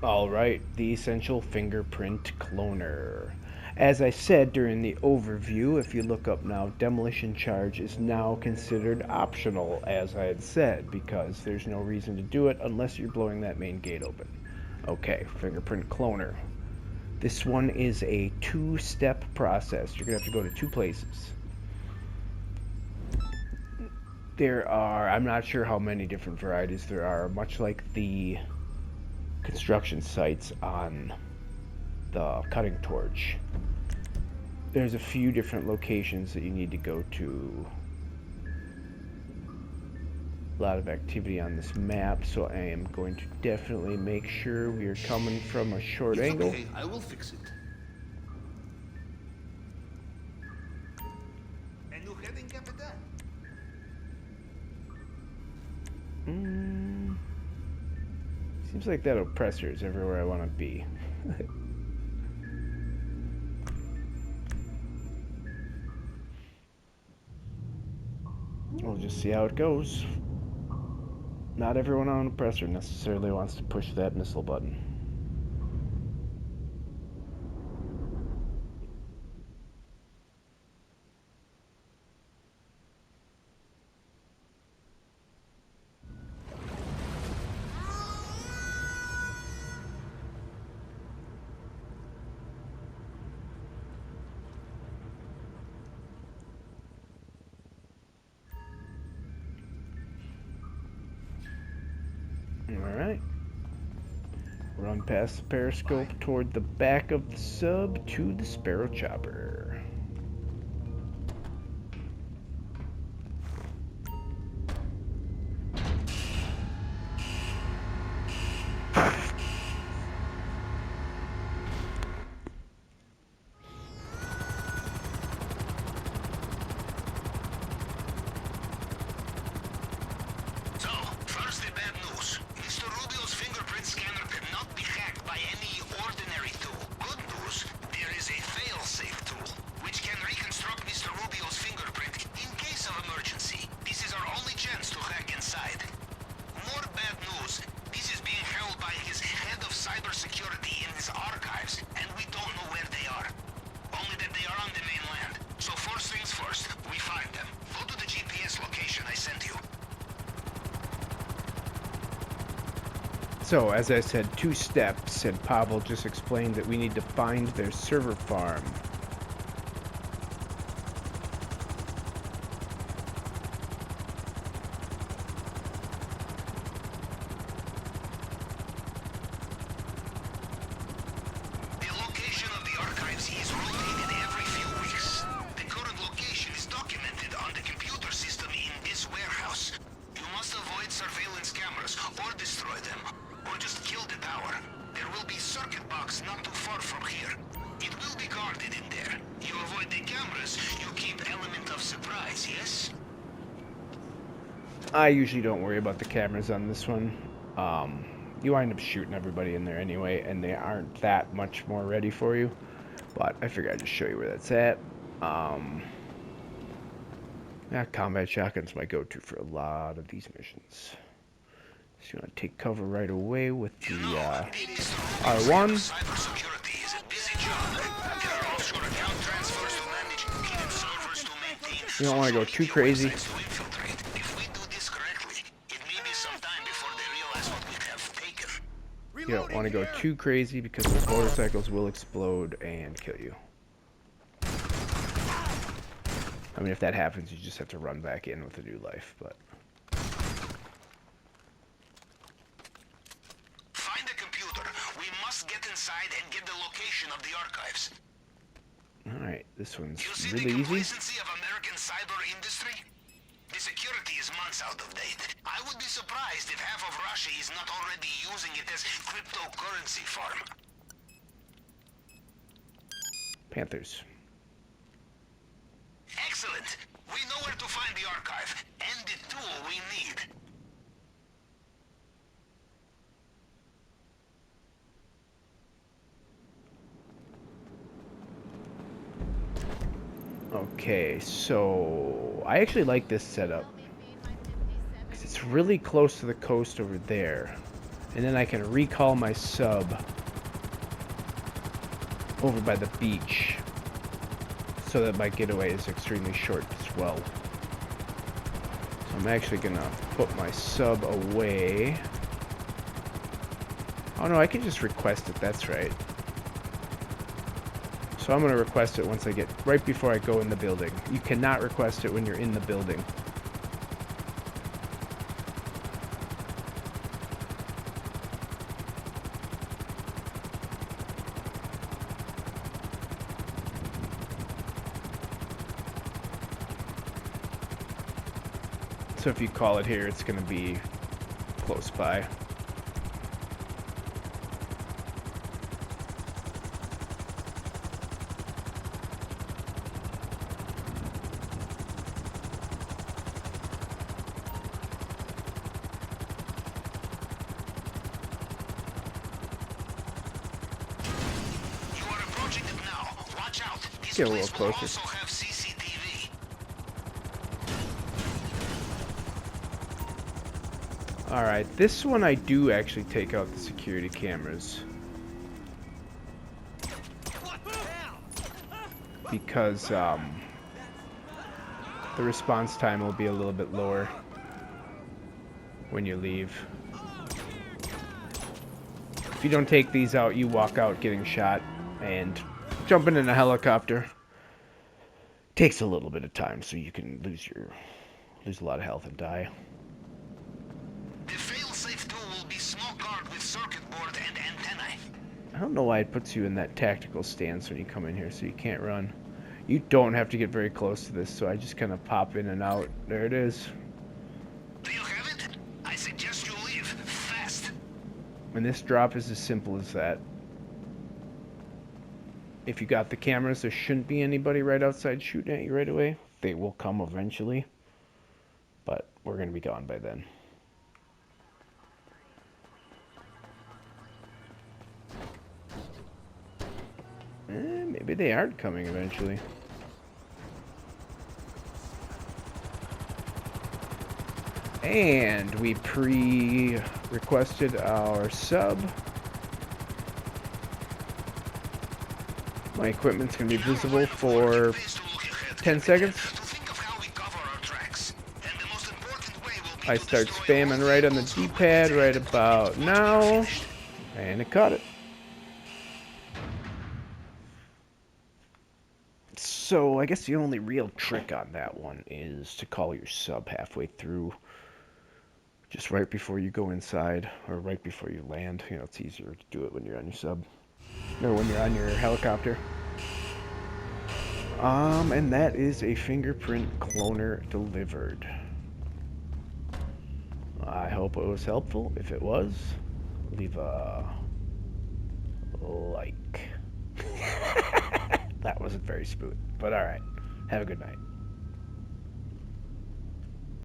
Alright, the essential fingerprint cloner. As I said during the overview, if you look up now, demolition charge is now considered optional, as I had said, because there's no reason to do it unless you're blowing that main gate open. Okay, fingerprint cloner. This one is a two-step process. You're going to have to go to two places. There are, I'm not sure how many different varieties there are, much like the construction sites on the cutting torch. There's a few different locations that you need to go to. A lot of activity on this map, so I am going to definitely make sure we are coming from a short angle. Okay, I will fix it. Seems like that oppressor is everywhere I want to be. We'll just see how it goes. Not everyone on oppressor necessarily wants to push that missile button. Alright. Run past the periscope toward the back of the sub to the Sparrow Chopper. So, as I said, two steps, and Pavel just explained that we need to find their server farm. The location of the archives is rotated every few weeks. The current location is documented on the computer system in this warehouse. You must avoid surveillance cameras or destroy them. Or just kill the tower. There will be circuit box not too far from here. It will be guarded in there. You avoid the cameras, you keep element of surprise, yes? I usually don't worry about the cameras on this one. You wind up shooting everybody in there anyway, and they aren't that much more ready for you. But I figured I'd just show you where that's at. Combat shotgun's my go-to for a lot of these missions. So you want to take cover right away with the R1. You don't want to go too crazy. You don't want to go too crazy because those motorcycles will explode and kill you. I mean, if that happens, you just have to run back in with a new life, but... Find the computer. We must get inside and get the location of the archives. Alright, this one's You see really the easy. complacency of American cyber industry? The security is months out of date. I would be surprised if half of Russia is not already using it as cryptocurrency farm. Panthers. Excellent. We know where to find the archive and the tool we need. Okay, so I actually like this setup because it's really close to the coast over there. And then I can recall my sub over by the beach so that my getaway is extremely short as well. So I'm actually gonna put my sub away. Oh no, I can just request it, that's right. So I'm gonna request it once I get, right before I go in the building. You cannot request it when you're in the building. So if you call it here, it's gonna be close by. Get a little closer. Also have CCTV. Alright, this one I do actually take out the security cameras. Because, the response time will be a little bit lower when you leave. If you don't take these out, you walk out getting shot, and jumping in a helicopter takes a little bit of time, so you can lose a lot of health and die. The fail-safe tool will be smoke guard with circuit board and antennae. I don't know why it puts you in that tactical stance when you come in here, so you can't run. You don't have to get very close to this, so I just kind of pop in and out. There it is. Do you have it? I suggest you leave fast. And this drop is as simple as that. If you got the cameras, there shouldn't be anybody right outside shooting at you right away. They will come eventually, but we're going to be gone by then. Maybe they aren't coming eventually. And we pre-requested our sub. My equipment's going to be visible for 10 seconds. I start spamming right on the D-pad right about now. And it caught it. So I guess the only real trick on that one is to call your sub halfway through. Just right before you go inside, or right before you land. You know, it's easier to do it when you're on your sub. Or when you're on your helicopter. And that is a fingerprint cloner delivered. I hope it was helpful. If it was, leave a like. That wasn't very smooth, but alright. Have a good night.